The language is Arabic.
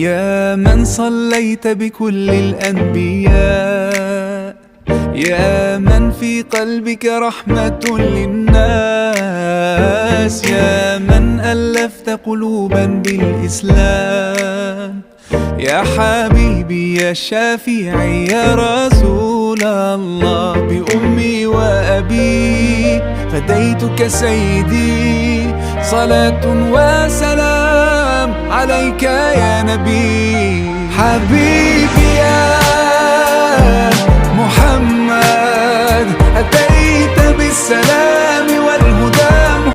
يا من صليت بكل الأنبياء، يا من في قلبك رحمة للناس، يا من ألفت قلوبا بالإسلام، يا حبيبي يا شافعي يا رسول الله، بأمي وأبي فديتك سيدي، صلاة وسلام عليك يا نبي. حبيبي يا محمد أتيت بالسلام والهدى